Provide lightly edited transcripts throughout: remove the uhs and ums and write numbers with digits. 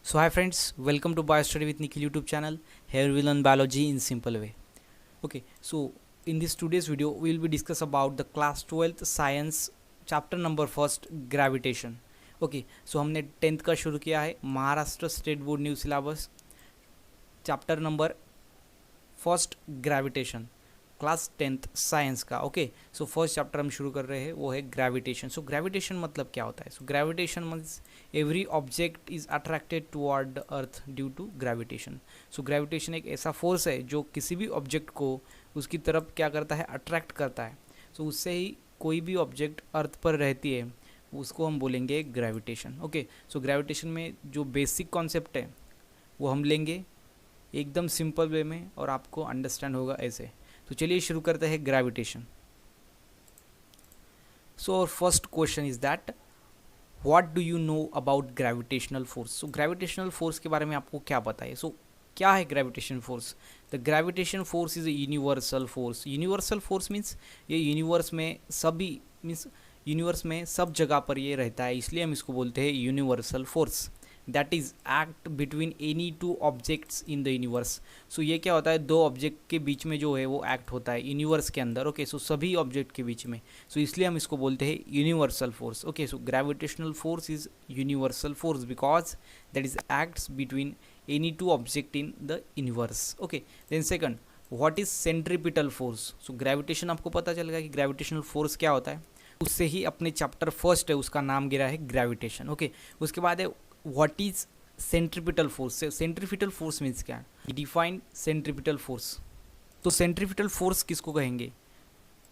So hi friends, welcome to BioStudy with Nikhil YouTube channel. Here we learn biology in simple way. Okay, so in this today's video we will be discuss about the class 12th science chapter number first gravitation. Okay, so हमने 10th का शुरू किया है Maharashtra state board new syllabus chapter number first gravitation class 10th science का. Okay, so first chapter हम शुरू कर रहे हैं वो है ग्रेविटेशन. सो ग्रेविटेशन मतलब क्या होता है? So gravitation means every object is attracted toward the earth due to gravitation. So gravitation एक ऐसा फोर्स है जो किसी भी ऑब्जेक्ट को उसकी तरफ क्या करता है, अट्रैक्ट करता है. सो उससे ही कोई भी ऑब्जेक्ट अर्थ पर रहती है उसको हम बोलेंगे ग्रेविटेशन. ओके, सो ग्रेविटेशन में जो बेसिक कॉन्सेप्ट है वो हम लेंगे एकदम सिंपल वे में और आपको अंडरस्टैंड होगा ऐसे. तो चलिए शुरू करते हैं ग्रेविटेशन. सो और first question is that what do you know about gravitational force. So gravitational force के बारे में आपको क्या पता है? सो क्या है gravitation force? The gravitation force is a universal force. Universal force means ये यूनिवर्स में सभी मीन्स यूनिवर्स में सब जगह पर ये रहता है, इसलिए हम इसको बोलते हैं universal force. That is act between any two objects in the universe. So ये क्या होता है, दो ऑब्जेक्ट के बीच में जो है वो एक्ट होता है यूनिवर्स के अंदर. ओके, सो सभी ऑब्जेक्ट के बीच में. सो इसलिए हम इसको बोलते हैं universal force. Okay, so gravitational force is universal force because that is acts between any two object in the universe. Okay, then second what is centripetal force. So gravitation आपको पता चलेगा कि ग्रेविटेशनल फोर्स क्या होता है, उससे ही अपने chapter first है उसका नाम गिरा है ग्रेविटेशन. ओके, उसके बाद है what is centripetal force. Centripetal force means क्या है, डिफाइन सेंट्रीपिटल फोर्स. तो सेंट्रीपिटल फोर्स किसको कहेंगे?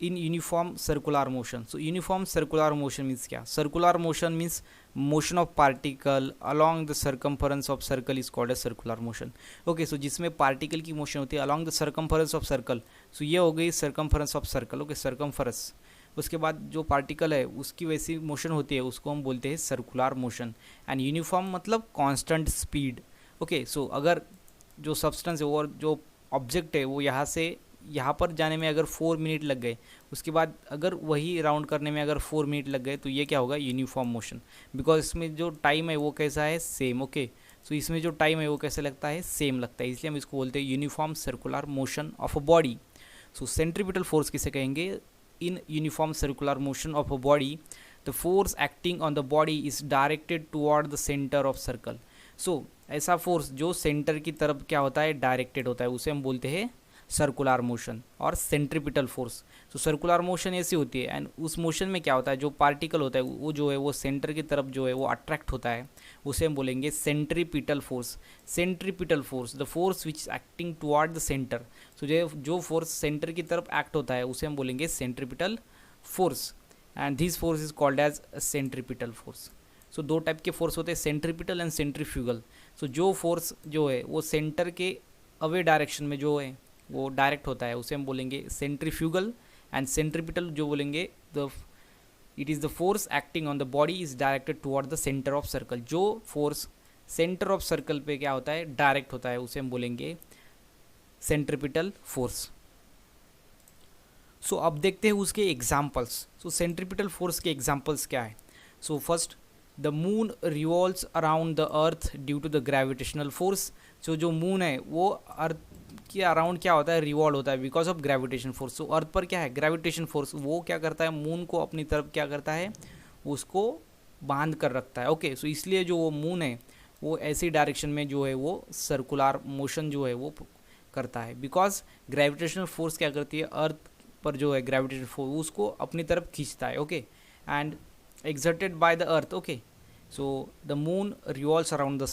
In uniform circular motion. So uniform circular motion means क्या? Circular motion means motion of particle along the circumference of circle is called as circular motion. Okay, so जिसमें particle की motion होती है along the circumference of circle. So ये हो गई circumference of circle. Okay, circumference. उसके बाद जो पार्टिकल है उसकी वैसी मोशन होती है उसको हम बोलते हैं सर्कुलर मोशन. एंड यूनिफॉर्म मतलब कांस्टेंट स्पीड. ओके, सो अगर जो सब्सटेंस है और जो ऑब्जेक्ट है वो यहाँ से यहाँ पर जाने में अगर 4 मिनट लग गए, उसके बाद अगर वही राउंड करने में अगर 4 मिनट लग गए, तो ये क्या होगा, यूनिफॉर्म मोशन. बिकॉज इसमें जो टाइम है वो कैसा है, सेम. ओके, सो इसमें जो टाइम है वो कैसे लगता है, सेम लगता है, इसलिए हम इसको बोलते हैं uniform circular motion of a body. So centripetal force किसे कहेंगे? In uniform circular motion of a body, the force acting on the body is directed toward the center of circle. So ऐसा फोर्स जो centre की तरफ क्या होता है, directed होता है, उसे हम बोलते हैं सर्कुलर मोशन और सेंट्रीपिटल फोर्स. सो सर्कुलर मोशन ऐसी होती है एंड उस मोशन में क्या होता है, जो पार्टिकल होता है वो जो है वो सेंटर की तरफ जो है वो अट्रैक्ट होता है, उसे हम बोलेंगे centripetal force. Centripetal force the force which is acting toward the centre. So जो फोर्स सेंटर की तरफ एक्ट होता है उसे हम बोलेंगे centripetal force. And this force is called as centripetal force. So दो टाइप के फोर्स होते हैं, सेंट्रीपिटल एंड सेंट्रीफ्यूगल. सो जो फोर्स जो है वो सेंटर के अवे डायरेक्शन में जो है वो डायरेक्ट होता है उसे हम बोलेंगे सेंट्रीफ्यूगल. एंड सेंट्रीपिटल जो बोलेंगे the it is the force acting on the body is directed toward the centre of circle. जो फोर्स सेंटर ऑफ सर्कल पे क्या होता है, डायरेक्ट होता है, उसे हम बोलेंगे सेंट्रीपिटल फोर्स. सो अब देखते हैं उसके एग्जाम्पल्स. सो सेंट्रीपिटल फोर्स के एग्जाम्पल्स क्या है? So first the moon revolves around the earth due to the gravitational force. So जो मून है वो अर्थ के अराउंड क्या होता है, रिवॉल्व होता है बिकॉज ऑफ ग्रेविटेशन फोर्स. सो अर्थ पर क्या है, ग्रेविटेशन फोर्स, वो क्या करता है, मून को अपनी तरफ क्या करता है, उसको बांध कर रखता है. ओके, सो इसलिए जो वो मून है वो ऐसी डायरेक्शन में जो है वो सर्कुलर मोशन जो है वो करता है, बिकॉज ग्रेविटेशनल फोर्स क्या करती है, अर्थ पर जो है ग्रेविटेशन फोर्स उसको अपनी तरफ खींचता है. Okay, and exerted by the earth. Okay, so the moon revolves around the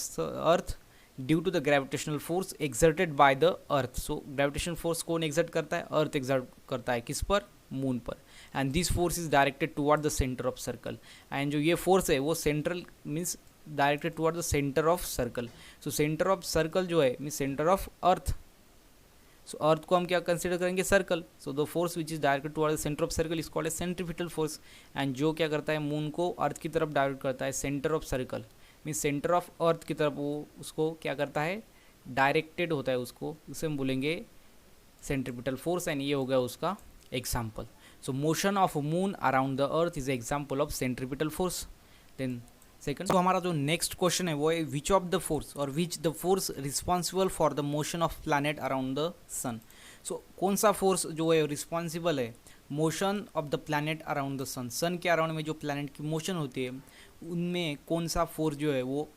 earth due to the gravitational force exerted by the earth. So gravitational force कौन exert करता है, earth exert करता है, किस पर, moon पर. and this force is directed toward the center of circle. and जो ये force है वो central means directed toward the center of circle. so center of circle जो है means center of earth. सो अर्थ को हम क्या कंसिडर करेंगे, circle. So the force which is directed toward the centre of circle is called as centripetal force. And जो क्या करता है, मून को अर्थ की तरफ डायरेक्ट करता है, centre of circle means centre of earth की तरफ वो उसको क्या करता है, डायरेक्टेड होता है उसको, उसे हम बोलेंगे सेंट्रीपिटल फोर्स. एंड ये हो गया उसका example. So motion of moon around the earth is example of centripetal force. Then second. तो हमारा जो नेक्स्ट क्वेश्चन है वो है विच ऑफ द फोर्स और which the force responsible for the motion of planet around the sun. So कौन सा force जो है रिस्पॉन्सिबल है motion of the planet around the sun, sun के अराउंड में जो प्लैनेट की मोशन होती है उनमें कौन सा फोर्स जो है वो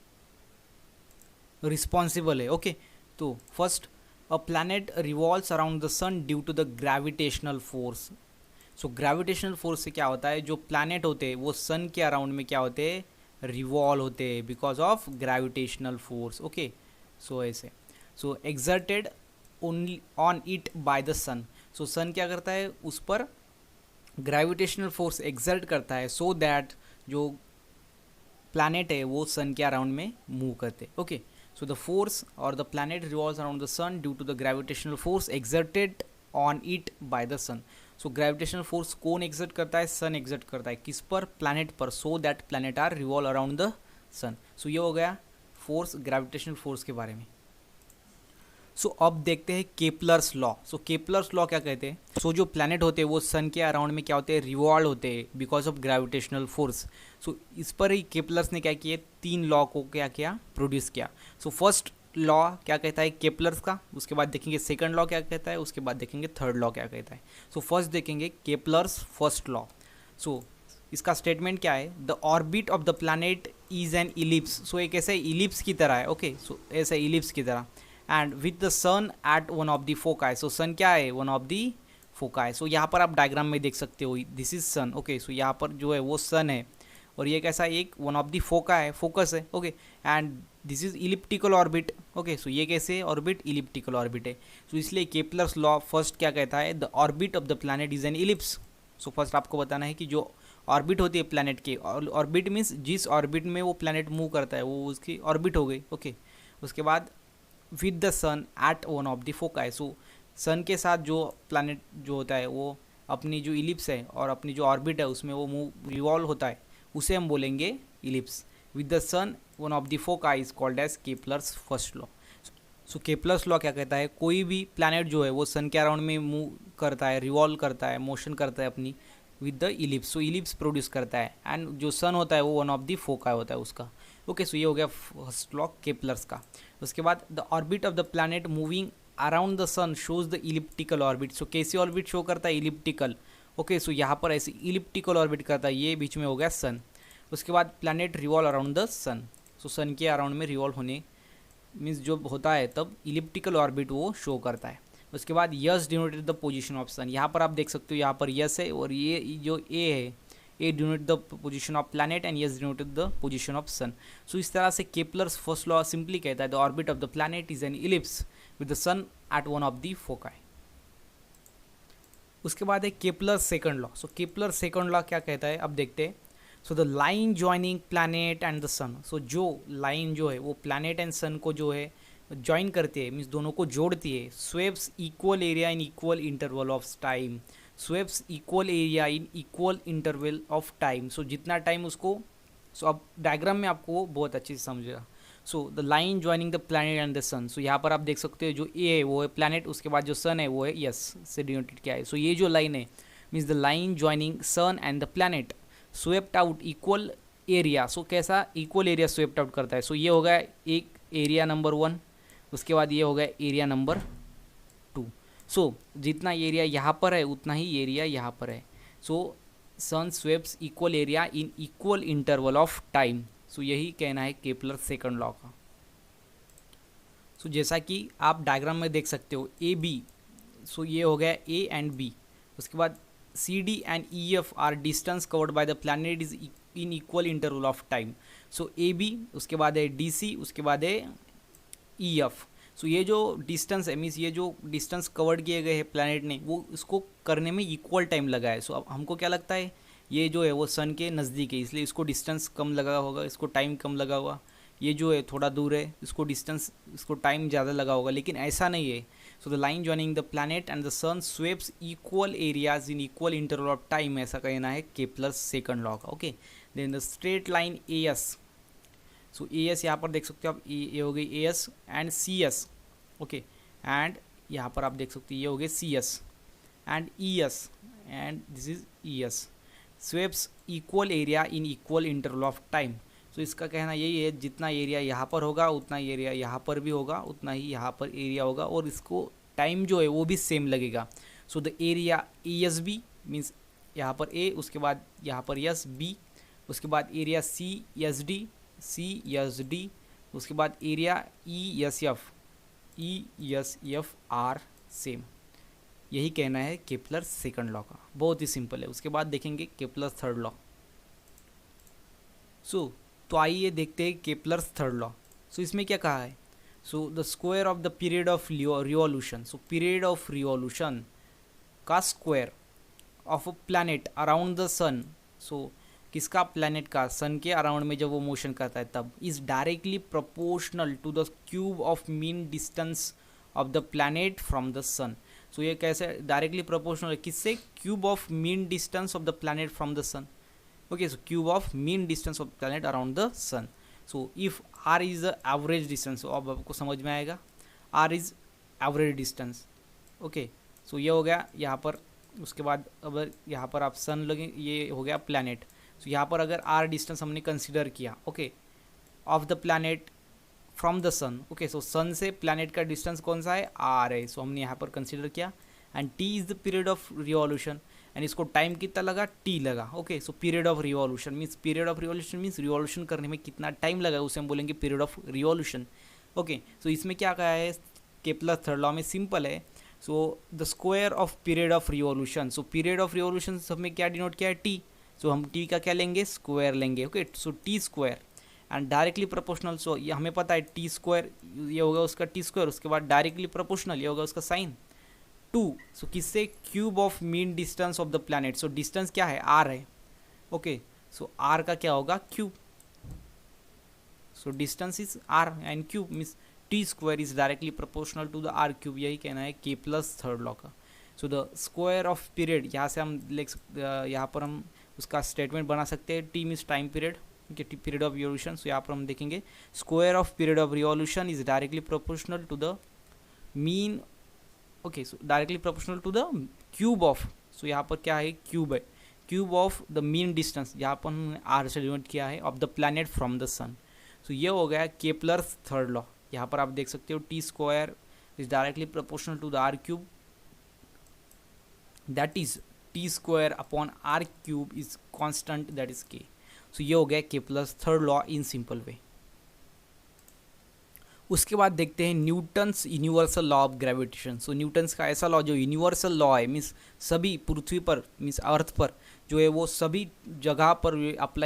रिस्पॉन्सिबल है। ओके तो first, a planet revolves around the sun due to the gravitational force. So gravitational force से क्या होता है, जो प्लैनेट होते हैं वो सन के अराउंड में क्या होते हैं, रिवॉल्व होते हैं because of gravitational force. Okay so ऐसे, so exerted only on it by the sun. So sun क्या करता है, उस पर ग्रेविटेशनल फोर्स एक्सर्ट करता है सो दैट जो प्लैनेट है वो सन के अराउंड में मूव करते। ओके सो द फोर्स और the planet revolves around the sun due to the gravitational force exerted on it by the sun. So gravitational force कौन एक्सर्ट करता है, सन एक्सर्ट करता है किस पर, प्लैनेट पर, so that planet are revolve around the sun. So ये हो गया फोर्स, ग्रेविटेशनल फोर्स के बारे में। सो अब देखते हैं Kepler's law. So Kepler's law क्या कहते हैं, सो जो प्लैनेट होते हैं वो सन के अराउंड में क्या होते हैं, रिवॉल्व होते हैं बिकॉज ऑफ ग्रेविटेशनल फोर्स। सो इस पर ही केपलर्स ने क्या किया, तीन लॉ को क्या किया, प्रोड्यूस किया। सो फर्स्ट लॉ क्या कहता है केपलर्स का, उसके बाद देखेंगे सेकंड लॉ क्या कहता है, उसके बाद देखेंगे थर्ड लॉ क्या कहता है। सो फर्स्ट देखेंगे केपलर्स फर्स्ट लॉ। सो इसका स्टेटमेंट क्या है, the orbit of the planet is an ellipse. So एक ऐसे इलिप्स की तरह है। ओके सो ऐसे इलिप्स की तरह, and with the sun at one of the foci. So sun क्या है, one of the foci. So यहाँ पर आप डायग्राम में देख सकते हो this is sun. Okay so यहाँ पर जो है वो सन है और ये कैसा एक वन ऑफ द फोका है, फोकस है। Okay and this is elliptical orbit. Okay so ये कैसे ऑर्बिट, इलिप्टिकल ऑर्बिट है। सो इसलिए केपलर्स लॉ फर्स्ट क्या कहता है, the orbit of the planet is an ellipse. So first आपको बताना है कि जो ऑर्बिट होती है प्लैनेट के, ऑर्बिट मीन्स जिस ऑर्बिट में वो प्लैनेट मूव करता है वो उसकी ऑर्बिट हो गई। ओके उसके बाद with the sun at one of the foci. So sun के साथ जो प्लैनेट जो होता है वो अपनी जो इलिप्स है और अपनी जो ऑर्बिट है उसमें वो मूव रिवॉल्व होता है, उसे हम बोलेंगे ellipse. With the sun one of the foci is called as Kepler's first law. So Kepler's law क्या कहता है, कोई भी प्लैनेट जो है वो सन के अराउंड में मूव करता है, रिवॉल्व करता है, मोशन करता है अपनी with the ellipse. So ellipse produce करता है एंड जो सन होता है वो वन ऑफ द फोकाई होता है उसका। ओके सो ये हो गया फर्स्ट लॉ केपलर्स का। उसके बाद the orbit of the planet moving around the sun shows the elliptical orbit. So कैसी ऑर्बिट शो करता है, इलिप्टिकल। ओके सो यहाँ पर ऐसे इलिप्टिकल ऑर्बिट करता है, ये बीच में हो गया सन। उसके बाद planet revolve around the sun. So sun के अराउंड में रिवॉल्व होने मीन्स जो होता है तब इलिप्टिकल ऑर्बिट वो शो करता है। उसके बाद S denoted the position of sun. यहाँ पर आप देख सकते हो यहाँ पर यस है और ये जो ए है, A denote the position of planet and S denoted the position of sun. So इस तरह से केपलर्स फर्स्ट लॉ सिंपली कहता है the orbit of the planet is an ellipse with the sun at one of the foci. उसके बाद है Kepler second law. So Kepler second law क्या कहता है, अब देखते हैं। So the line joining planet and the sun. So जो लाइन जो है वो प्लैनेट एंड सन को जो है ज्वाइन करती है, मीन्स दोनों को जोड़ती है, sweeps equal area in equal interval of time. Sweeps equal area in equal interval of time. So जितना टाइम उसको, सो अब डायग्राम में आपको बहुत अच्छे से समझेगा। So the line joining the planet and the sun. So यहाँ पर आप देख सकते हो जो ए है वो है प्लैनेट, उसके बाद जो सन है वो है यस से डिनोटेड क्या है। सो ये जो लाइन है means the line joining sun and the planet swept out equal area. So कैसा इक्वल एरिया स्वेप्ट आउट करता है। सो ये हो गया एक एरिया नंबर 1, उसके बाद ये हो गया एरिया नंबर 2। सो जितना एरिया यहाँ पर है उतना ही एरिया यहाँ पर है। So sun sweeps equal area in equal interval of time. So यही कहना है केपलर सेकंड लॉ का। सो जैसा कि आप डायग्राम में देख सकते हो ए बी, सो ये हो गया ए एंड बी। उसके बाद C D and E F are distance covered by the planet is in equal interval of time. So A B, उसके बाद है डी सी, उसके बाद है ई एफ। सो ये जो डिस्टेंस है मीन्स ये जो डिस्टेंस कवर्ड किए गए हैं प्लैनेट ने वो इसको करने में इक्वल टाइम लगा है। सो अब हमको क्या लगता है ये जो है वो सन के नज़दीक है इसलिए इसको डिस्टेंस कम लगा होगा, इसको टाइम कम लगा हुआ। ये जो है थोड़ा दूर है इसको डिस्टेंस, इसको टाइम ज़्यादा लगा होगा, लेकिन ऐसा नहीं है। So the line joining the planet and the sun sweeps equal areas in equal interval of time, ऐसा कहना है केपलर सेकंड लॉ का। Okay then the straight line A S. So A S यहाँ पर देख सकते हो आप, ये हो गई A S and C S. Okay and यहाँ पर आप देख सकते हो ये हो गए C S and E S and this is E S. Sweeps equal area in equal interval of time. So इसका कहना यही है, जितना एरिया यहाँ पर होगा उतना एरिया यहाँ पर भी होगा, उतना ही यहाँ पर एरिया होगा, और इसको टाइम जो है वो भी सेम लगेगा। So the area A S B means यहाँ पर ए, उसके बाद यहाँ पर एस बी, उसके बाद एरिया सी एस डी, उसके बाद area E S F R same. यही कहना है केपलर सेकंड लॉ का, बहुत ही सिंपल है। उसके बाद देखेंगे केपलर थर्ड लॉ। सो तो आइए देखते हैं केपलर थर्ड लॉ। सो इसमें क्या कहा है, so the square of the period of revolution, so period of revolution का square of a planet around the sun, so किसका, प्लैनेट का, सन के अराउंड में जब वो मोशन करता है तब, is directly proportional to the cube of mean distance of the planet from the sun. So ये कैसे डायरेक्टली प्रोपोर्शनल है, किससे, cube of mean distance of the planet from the sun. Okay, so cube of mean distance of planet around the sun. So if R is the average distance, अब आपको समझ में आएगा, R is average distance. Okay, so ये हो गया यहाँ पर। उसके बाद अगर यहाँ पर आप सन लगे, ये हो गया प्लैनेट। सो यहाँ पर अगर आर डिस्टेंस हमने कंसिडर किया, okay, of the planet from the sun, okay, so sun से प्लैनेट का डिस्टेंस कौन सा है, आर है। सो हमने यहाँ पर कंसिडर किया, and T is the period of revolution, and इसको टाइम कितना लगा, टी लगा। Okay, so period of revolution means revolution करने में कितना टाइम लगा, उसे हम बोलेंगे पीरियड ऑफ रिवॉल्यूशन। ओके, सो इसमें क्या कहा है केपलर थर्ड लॉ में, सिंपल है। So the square of period of revolution, so period of revolution हमें क्या डिनोट किया है, टी। सो हम टी का क्या लेंगे, स्क्वायर लेंगे। Okay, so T square and directly proportional, so ये हमें पता है टी स्क्वायर ये होगा उसका टी स्क्वायर, उसके बाद डायरेक्टली प्रोपोर्शनल ये होगा उसका साइन 2। सो किससे, cube of mean distance of the planet. So distance क्या है, आर है। ओके, सो आर का क्या होगा, cube. So distance is R and cube means T square is directly proportional to the R cube. यही कहना है केपलर्स थर्ड लॉ का। So the square of period, यहाँ से हम लिख सकते, यहाँ पर हम उसका स्टेटमेंट बना सकते हैं, T means time period, period of revolution. So यहाँ पर हम देखेंगे square of period of revolution is directly proportional to the mean, okay, so directly proportional to the cube of, so यहाँ पर क्या है, क्यूब है, cube of the mean distance, यहाँ पर हमने आर से डिनोट किया है, of the planet from the sun. So ये हो गया केपलर्स थर्ड लॉ। यहाँ पर आप देख सकते हो T square is directly proportional to the R cube, that is T square upon R cube is constant, that is K. So ये हो गया Kepler's third law in simple way. उसके बाद देखते हैं Newton's universal law of gravitation. So Newton's का ऐसा law जो यूनिवर्सल लॉ है, मीन्स सभी पृथ्वी पर, मीन्स अर्थ पर जो है वो सभी जगह पर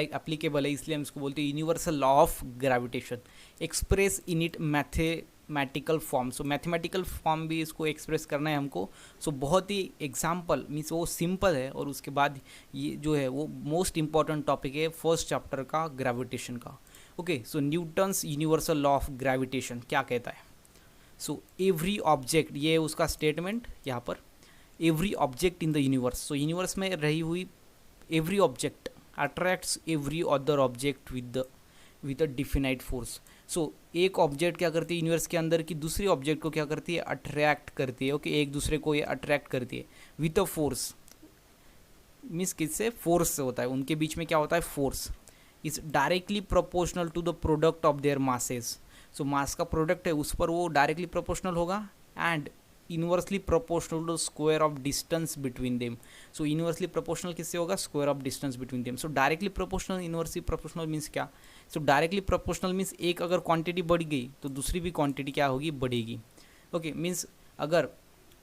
एप्लीकेबल है, इसलिए हम इसको बोलते हैं universal law of gravitation. Express in it mathematical form, so mathematical form भी इसको एक्सप्रेस करना है हमको। सो बहुत ही एग्जाम्पल मीन्स वो सिंपल है, और उसके बाद ये जो है वो मोस्ट इंपॉर्टेंट टॉपिक है फर्स्ट चैप्टर का, ग्रेविटेशन का। Okay, so Newton's universal law of gravitation क्या कहता है, सो एवरी ऑब्जेक्ट, ये उसका स्टेटमेंट यहाँ पर, every object in the universe, so universe में रही हुई every object attracts every other object with a definite force. So एक ऑब्जेक्ट क्या करती है यूनिवर्स के अंदर की दूसरी ऑब्जेक्ट को क्या करती है, अट्रैक्ट करती है। ओके, एक दूसरे को ये अट्रैक्ट करती है विद अ फोर्स, मीन्स किससे, फोर्स से होता है, उनके बीच में क्या होता है, force is directly proportional to the product of their masses. So mass का प्रोडक्ट है उस पर वो डायरेक्टली प्रोपोर्शनल होगा, and inversely proportional to square of distance between them. So inversely proportional किससे होगा, square of distance between them. So directly proportional inversely proportional means क्या, so directly proportional means एक अगर क्वांटिटी बढ़ गई तो दूसरी भी क्वांटिटी क्या होगी, बढ़ेगी। ओके, मीन्स अगर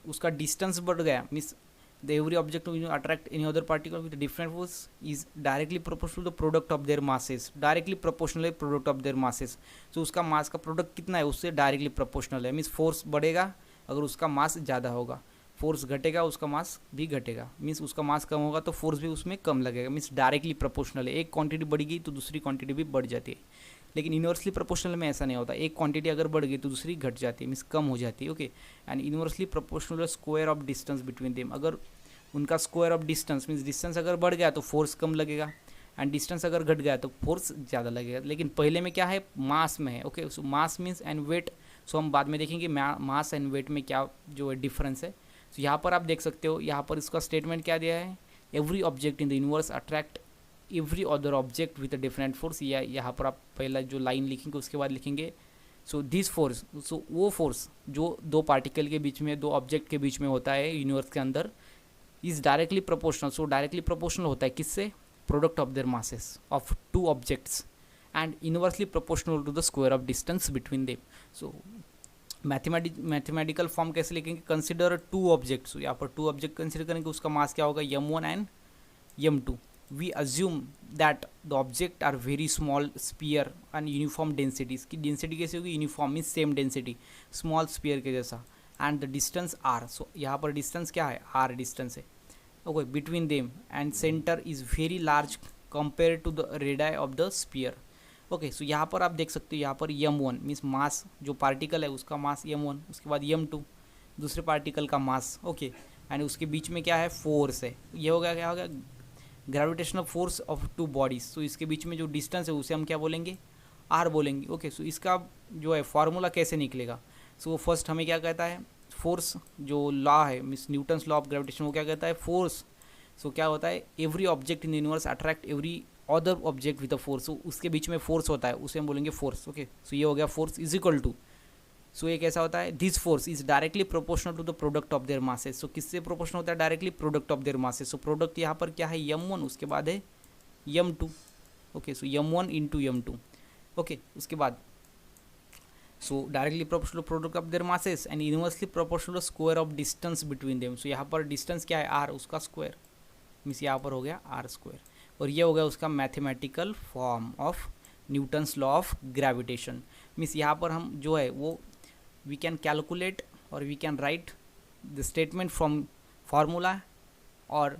उसका डिस्टेंस बढ़ गया, means the every object will attract any other particle with a different force is directly proportional to the product of their masses, directly proportional है product of their masses। so उसका मास का product कितना है उससे directly proportional है, means force बढ़ेगा अगर उसका मास ज़्यादा होगा, फोर्स घटेगा उसका मास भी घटेगा, मीन्स उसका मास कम होगा तो फोर्स भी उसमें कम लगेगा, मीन्स डायरेक्टली प्रोपोर्शनल है। एक क्वांटिटी बढ़ गई तो दूसरी क्वांटिटी भी बढ़ जाती है, लेकिन इनवर्सली प्रोपोर्शनल में ऐसा नहीं होता, एक क्वांटिटी अगर बढ़ गई तो दूसरी घट जाती है, मीन्स कम हो जाती है। Okay, and inversely proportional square of distance between them, अगर उनका square of distance means distance अगर बढ़ गया तो फोर्स कम लगेगा, एंड डिस्टेंस अगर घट गया तो फोर्स ज़्यादा लगेगा। लेकिन पहले में क्या है, मास में है। Okay, so mass means and weight, so हम बाद में देखेंगे मास एंड वेट में क्या जो है डिफरेंस है। सो यहाँ पर आप देख सकते हो, यहाँ पर इसका स्टेटमेंट क्या दिया है, every object in the universe attract every other object with a different force, या यहाँ पर आप पहला जो लाइन लिखेंगे उसके बाद लिखेंगे सो दिस फोर्स, सो वो फोर्स जो दो पार्टिकल के बीच में, दो ऑब्जेक्ट के बीच में होता है यूनिवर्स के अंदर, is directly proportional, so directly proportional होता है किससे, product of their masses of two objects and inversely proportional to the square of distance between them. So mathematical form कैसे लिखेंगे, कंसिडर टू ऑब्जेक्ट्स, यहाँ पर टू ऑब्जेक्ट कंसिडर करेंगे, उसका मास क्या होगा m1 and m2। We assume that the object are very small sphere and uniform density, इसकी density कैसे होगी, uniform mean same density, small sphere के जैसा, and the distance r, so यहाँ पर डिस्टेंस क्या है, r डिस्टेंस है, okay, between them, and centre is very large compare to the radii of the sphere. Okay, so यहाँ पर आप देख सकते हो, यहाँ पर m1 मीन्स मास, जो पार्टिकल है उसका मास m1, उसके बाद m2 दूसरे पार्टिकल का मास, ओके, एंड उसके बीच में क्या है, फोर्स है, ये हो गया, क्या हो गया, gravitational force of two bodies. So इसके बीच में जो डिस्टेंस है उसे हम क्या बोलेंगे, r बोलेंगे। ओके, सो इसका जो है फार्मूला कैसे निकलेगा, सो फर्स्ट हमें क्या कहता है, फोर्स जो लॉ है means Newton's law of gravitation, वो क्या कहता है, फोर्स, सो क्या होता है, every object in the universe attract every other object with a force, so उसके बीच में फोर्स होता है, उसे हम बोलेंगे फोर्स। ओके, सो ये हो गया force is equal to, so ये कैसा होता है, this force is directly proportional to the product of their masses, so किससे प्रोपोर्शनल होता है, directly product of their masses, so product यहाँ पर क्या है m1, उसके बाद है m2। ओके, सो m1 इंटू m2, ओके, उसके बाद so directly proportional product of their masses and inversely proportional square of distance between them, so यहाँ पर डिस्टेंस क्या है, r, उसका स्क्वायर, मीन्स यहाँ पर हो गया r स्क्वायर, और ये हो गया उसका mathematical form of Newton's law of gravitation. Means यहाँ पर हम जो है वो वी कैन कैलकुलेट और we can write the statement from formula और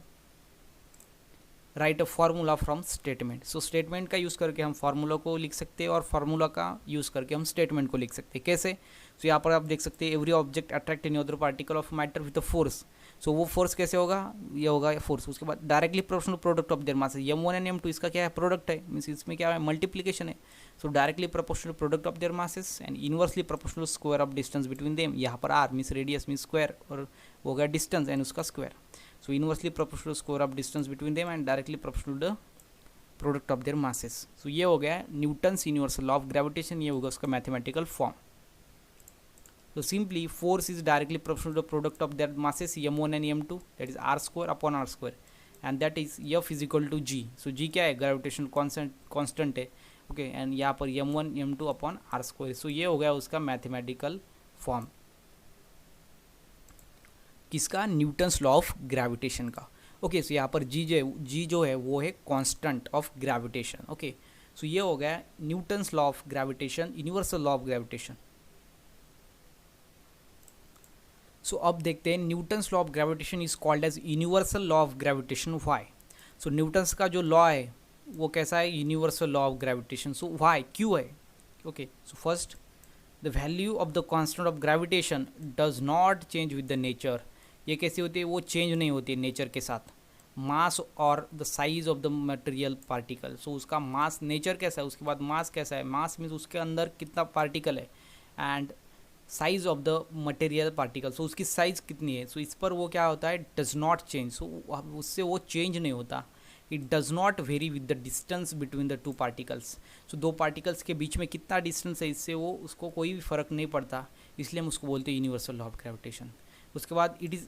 write a formula from statement. So statement का यूज़ करके हम फार्मूला को लिख सकते हैं और फार्मूला का यूज़ करके हम स्टेटमेंट को लिख सकते हैं। कैसे, सो यहाँ पर आप देख सकते हैं every object attract any other particle of matter with a force, so वो फोर्स कैसे होगा, ये होगा फोर्स, उसके बाद directly proportional product of their masses, m1 and m2 इसका क्या है, प्रोडक्ट है, मीन्स इसमें क्या है, मल्टीप्लिकेशन है, so directly proportional product of their masses and inversely proportional square of distance between them, यहाँ पर r means radius means square, और हो गया डिस्टेंस एंड उसका square, so inversely proportional square of distance between them and directly proportional the product of their masses. So ये हो गया Newton's universal law of gravitation, ये होगा उसका mathematical form. So simply force is directly proportional to the product of their masses m1 and m2, that is r square upon r square, and that is F is equal to g। so g क्या है, gravitation constant है, okay, and यहाँ पर m1 m2 upon r square. सो ये हो गया उसका mathematical form किसका, न्यूटन्स लॉ ऑफ ग्रेविटेशन का। ओके, सो यहाँ पर g जो है वो है constant of gravitation. Okay, so ये हो गया Newton's law of gravitation, universal law of gravitation. So अब देखते हैं Newton's law of gravitation is called as universal law of gravitation. Why, so Newton's का जो लॉ है वो कैसा है, universal law of gravitation. So why, क्यों है, okay, so first the value of the constant of gravitation does not change with the nature, ये कैसी होती है, वो चेंज नहीं होती है नेचर के साथ, मास और the size of the material particle, so उसका मास, नेचर कैसा है, उसके बाद मास कैसा है, मास मीन्स उसके अंदर कितना पार्टिकल है, and size of the material particle, so उसकी साइज कितनी है, सो इस पर वो क्या होता है, डज नॉट चेंज, सो उससे वो चेंज नहीं होता, it does not vary with the distance between the two particles, so दो पार्टिकल्स के बीच में कितना डिस्टेंस है इससे वो उसको कोई भी फर्क नहीं पड़ता, इसलिए हम उसको बोलते हैं यूनिवर्सल लॉ ऑफ ग्रेविटेशन। उसके बाद it is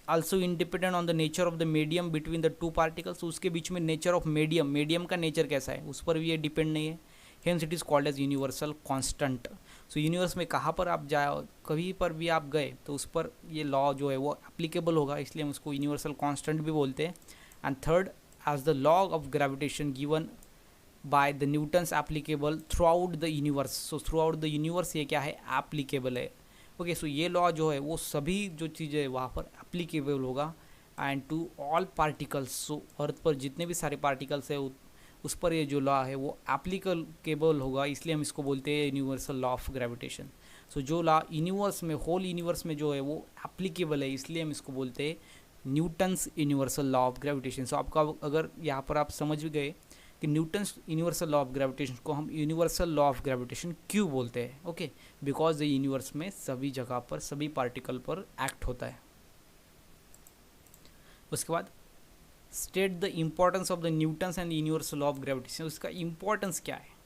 also independent on the nature of the medium between the two particles, उसके बीच में नेचर ऑफ मीडियम का नेचर कैसा है उस पर भी ये डिपेंड नहीं है, hence it is called as universal constant. So universe में कहाँ पर आप जाओ, कभी पर भी आप गए तो उस पर ये लॉ जो है वो एप्लीकेबल होगा, इसलिए हम उसको यूनिवर्सल कांस्टेंट भी बोलते हैं। And third, as the law of gravitation given by the Newton's applicable throughout the universe, so throughout the universe ये क्या है, एप्लीकेबल है। ओके, सो ये लॉ जो है वो सभी जो चीज़ें वहाँ पर एप्लीकेबल होगा एंड टू ऑल पार्टिकल्स, सो अर्थ पर जितने भी सारे पार्टिकल्स है उस पर ये जो लॉ है वो एप्लीकेबल होगा, इसलिए हम इसको बोलते हैं यूनिवर्सल लॉ ऑफ ग्रेविटेशन। सो जो लॉ यूनिवर्स में, होल यूनिवर्स में जो है वो एप्लीकेबल है, इसलिए हम इसको बोलते हैं Newton's universal law of gravitation. So आपका अगर यहाँ पर आप समझ भी गए कि Newton's universal law of gravitation को हम यूनिवर्सल लॉ ऑफ ग्रेविटेशन क्यों बोलते हैं, ओके, बिकॉज द यूनिवर्स में सभी जगह पर, सभी पार्टिकल पर एक्ट होता है। उसके बाद state the importance of the Newton's and universal law of gravitation. उसका इम्पोर्टेंस क्या है?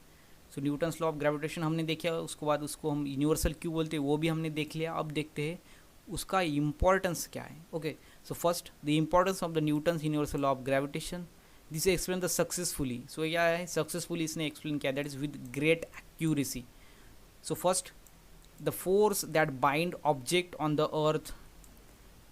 सो न्यूटन्स लॉ ऑफ ग्रेविटेशन हमने देखा, उसके बाद उसको हम यूनिवर्सल क्यों बोलते हैं वो भी हमने देख लिया। अब देखते हैं उसका इम्पोर्टेंस क्या है। Okay, so first the importance of the Newton's universal law of gravitation, this explain the successfully. So क्या है सक्सेसफुली इसने एक्सप्लेन किया, that is with great accuracy. So first the force that bind object on the earth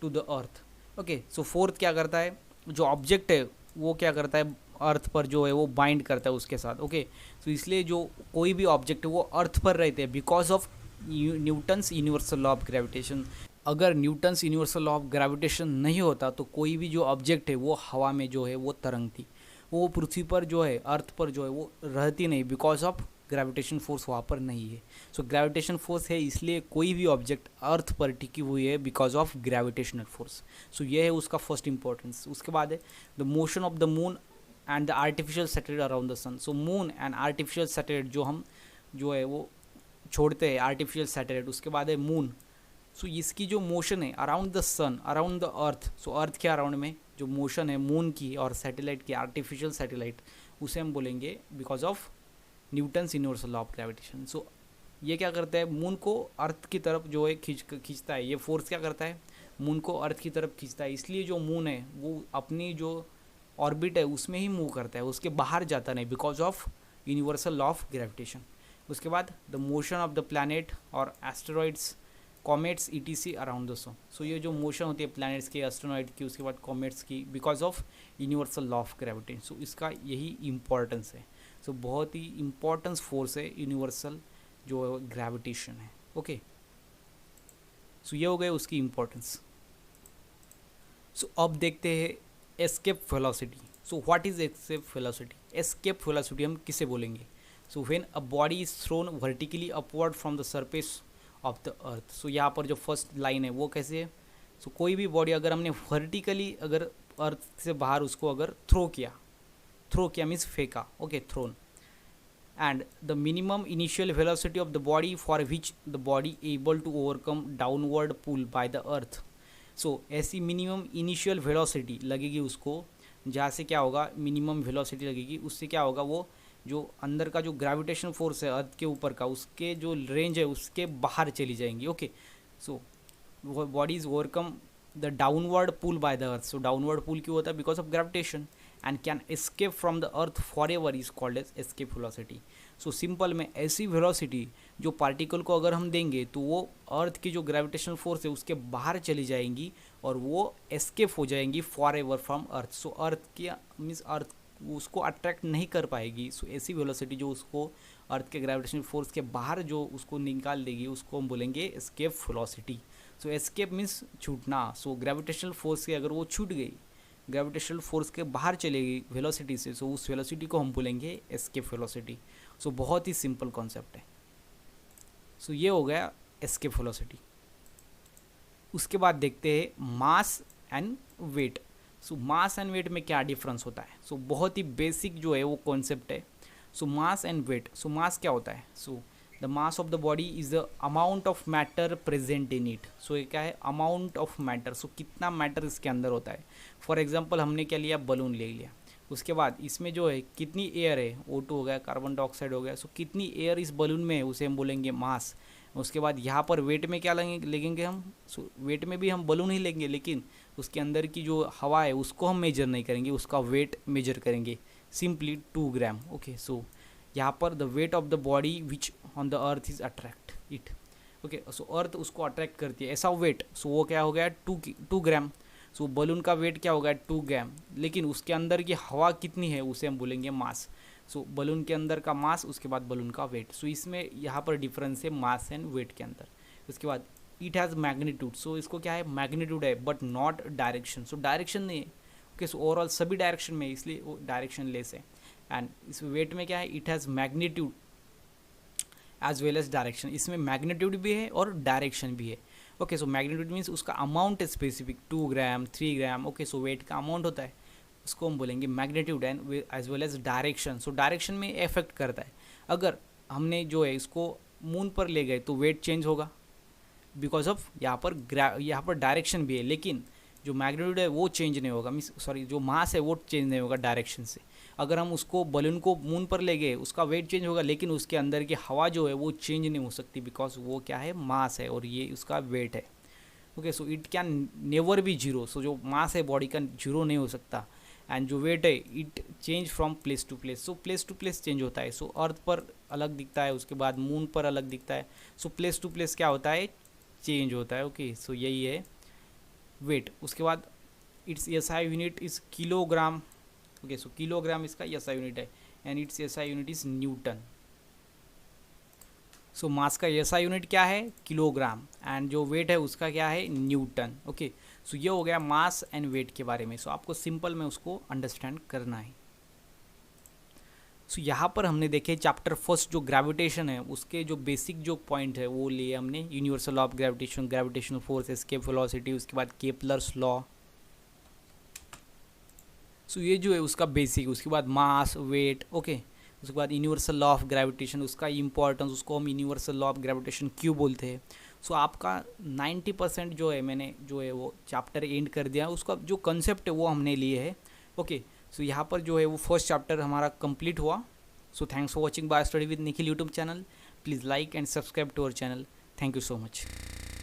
to the earth. Okay, so force क्या करता है, जो object है वो क्या करता है अर्थ पर जो है वो बाइंड करता है उसके साथ। ओके, सो इसलिए जो कोई भी ऑब्जेक्ट है वो अर्थ पर रहते हैं because of Newton's universal law of gravitation. अगर Newton's universal law of gravitation नहीं होता तो कोई भी जो ऑब्जेक्ट है वो हवा में जो है वो तरंगती, वो पृथ्वी पर जो है अर्थ पर जो है वो रहती नहीं बिकॉज ऑफ ग्रेविटेशन फोर्स वहाँ पर नहीं है। सो ग्रेविटेशन फोर्स है इसलिए कोई भी ऑब्जेक्ट अर्थ पर टिकी हुई है because of gravitational force. So ये है उसका फर्स्ट इंपॉर्टेंस। उसके बाद है the motion of the moon and the artificial satellite around the sun. So moon and artificial satellite जो हम जो है वो छोड़ते हैं आर्टिफिशियल सैटेलाइट, उसके बाद है मून। सो इसकी जो मोशन है around the sun around the earth, so earth के अराउंड में जो मोशन है मून की और सैटेलाइट की आर्टिफिशियल सैटेलाइट, उसे हम बोलेंगे because of Newton's universal law of gravitation. So ये क्या करता है मून को अर्थ की तरफ जो है खींचता है, ये फोर्स क्या करता है मून को अर्थ की तरफ खींचता है, इसलिए जो मून है वो अपनी जो ऑर्बिट है उसमें ही मूव करता है, उसके बाहर जाता नहीं because of universal law of gravitation. उसके बाद the motion of the planet और asteroids comets ETC around the sun. So ये जो मोशन होती है प्लैनेट्स की एस्ट्रोनॉइड की उसके बाद कॉमेट्स की because of universal law of gravitation. So इसका यही इम्पोर्टेंस है। सो बहुत ही इम्पोर्टेंस फोर्स है यूनिवर्सल जो ग्रेविटेशन है। ओके, सो ये हो गए उसकी इम्पोर्टेंस। सो अब देखते हैं escape velocity. So what is escape velocity? Escape velocity हम किसे बोलेंगे? So when a body is thrown vertically upward from the surface of the earth. So यहाँ पर जो फर्स्ट लाइन है वो कैसे है? सो कोई भी बॉडी अगर हमने वर्टिकली अगर अर्थ से बाहर उसको अगर थ्रो किया मीन्स फेंका, okay thrown, and the minimum initial velocity of the body for which the body able to overcome downward pull by the earth। so ऐसी मिनिमम इनिशियल वेलोसिटी लगेगी उसको, जहाँ से क्या होगा मिनिमम वेलोसिटी लगेगी, उससे क्या होगा वो जो अंदर का जो ग्रेविटेशन फोर्स है अर्थ के ऊपर का उसके जो रेंज है उसके बाहर चली जाएंगी। Okay, so body is overcome the downward pull by the earth. So downward pull क्यों होता है? Because of gravitation and can escape from the earth for ever is called as escape velocity. So simple में ऐसी velocity जो particle को अगर हम देंगे तो वो अर्थ की जो ग्रेविटेशनल फोर्स है उसके बाहर चली जाएंगी और वो एस्केप हो जाएंगी for ever from earth. So अर्थ की मीन्स अर्थ उसको अट्रैक्ट नहीं कर पाएगी। सो ऐसी वेलोसिटी जो उसको अर्थ के ग्रेविटेशनल फोर्स के बाहर जो उसको निकाल देगी उसको हम बोलेंगे एस्केप वेलोसिटी। सो एस्केप मीन्स छूटना। सो ग्रेविटेशनल फोर्स से अगर वो छूट गई, ग्रेविटेशनल फोर्स के बाहर चलेगी वेलोसिटी से, सो उस वेलोसिटी को हम बोलेंगे एस्केप वेलोसिटी। सो बहुत ही सिंपल कॉन्सेप्ट है। सो ये हो गया एस्केप वेलोसिटी। उसके बाद देखते हैं mass and weight. So mass and weight में क्या डिफरेंस होता है? सो बहुत ही बेसिक जो है वो कॉन्सेप्ट है। सो मास एंड वेट। सो मास क्या होता है? So the mass of the body is the amount of matter present in it. So ये क्या है? Amount of matter. सो कितना मैटर इसके अंदर होता है। फॉर एग्जाम्पल हमने क्या लिया? बलून ले लिया। उसके बाद इसमें जो है कितनी एयर है, O2 हो गया, कार्बन डाइऑक्साइड हो गया। सो कितनी एयर इस बलून में है उसे हम बोलेंगे मास। उसके बाद यहाँ पर वेट में क्या लेंगे हम? सो वेट में भी हम बलून ही लेंगे लेकिन उसके अंदर की जो हवा है उसको हम मेजर नहीं करेंगे, उसका वेट मेजर करेंगे सिंपली 2 ग्राम। ओके, सो यहाँ पर the weight of the body which on the earth is attract it. Okay, so earth उसको अट्रैक्ट करती है ऐसा वेट। सो वो क्या हो गया? 2 ग्राम। सो बलून का वेट क्या होगा? 2 ग्राम, लेकिन उसके अंदर की हवा कितनी है उसे हम बोलेंगे मास। सो बलून के अंदर का मास, उसके बाद बलून का वेट। सो इसमें यहाँ पर डिफरेंस है मास एंड वेट के अंदर। उसके बाद इट हैज़ मैग्नीट्यूड। सो इसको क्या है? मैग्नीट्यूड है but not direction. So direction नहीं है। ओके, सो ओवरऑल सभी डायरेक्शन में, इसलिए वो डायरेक्शन लेस है। एंड इस वेट में क्या है? It has magnitude as well as direction. इसमें मैग्नीट्यूड भी है और डायरेक्शन भी है। ओके, सो मैग्नीट्यूड मीन्स उसका अमाउंट है specific, 2 gram 3 gram. Okay, so weight का अमाउंट होता है उसको हम बोलेंगे magnitude and as well as direction. So direction में इफेक्ट करता है। अगर हमने जो है इसको मून पर ले गए तो वेट चेंज होगा बिकॉज ऑफ यहाँ पर डायरेक्शन भी है, लेकिन जो मैग्नीट्यूड है वो चेंज नहीं होगा, मीन्स सॉरी जो मास है वो चेंज नहीं होगा डायरेक्शन से। अगर हम उसको बलून को मून पर ले गए उसका वेट चेंज होगा, लेकिन उसके अंदर की हवा जो है वो चेंज नहीं हो सकती, बिकॉज वो क्या है, मास है और ये उसका वेट है। Okay, so it can never be zero. So जो मास है बॉडी का जीरो नहीं हो सकता, एंड जो वेट है it change from place to place. So place to place change होता है। सो अर्थ पर अलग दिखता है, उसके बाद मून पर अलग दिखता है। सो प्लेस टू प्लेस क्या होता है, चेंज होता है। ओके, सो यही है वेट। उसके बाद its SI unit is kilogram. Okay, so kilogram इसका एसआई यूनिट है, and its SI unit is newton. So mass का एसआई यूनिट क्या है, किलोग्राम, एंड जो वेट है उसका क्या है, न्यूटन। ओके, सो ये हो गया मास एंड वेट के बारे में। सो आपको सिंपल में उसको अंडरस्टैंड करना है। सो यहाँ पर हमने देखे चैप्टर फर्स्ट जो ग्रेविटेशन है उसके जो बेसिक जो पॉइंट है वो लिए हमने, universal law of gravitation, gravitational force, escape velocity, उसके बाद केपलर्स लॉ। सो ये जो है उसका बेसिक, उसके बाद मास, वेट। ओके, उसके बाद यूनिवर्सल लॉ ऑफ ग्रेविटेशन, उसका इंपॉर्टेंस, उसको हम यूनिवर्सल लॉ ऑफ ग्रेविटेशन क्यों बोलते हैं। सो आपका 90% जो है मैंने जो है वो चैप्टर एंड कर दिया, उसका जो कंसेप्ट है वो हमने लिए है। ओके, सो यहाँ पर जो है वो फर्स्ट चैप्टर हमारा कंप्लीट हुआ। So thanks for watching bio study with Nikhil YouTube channel. Please like and subscribe to our channel. Thank you so much.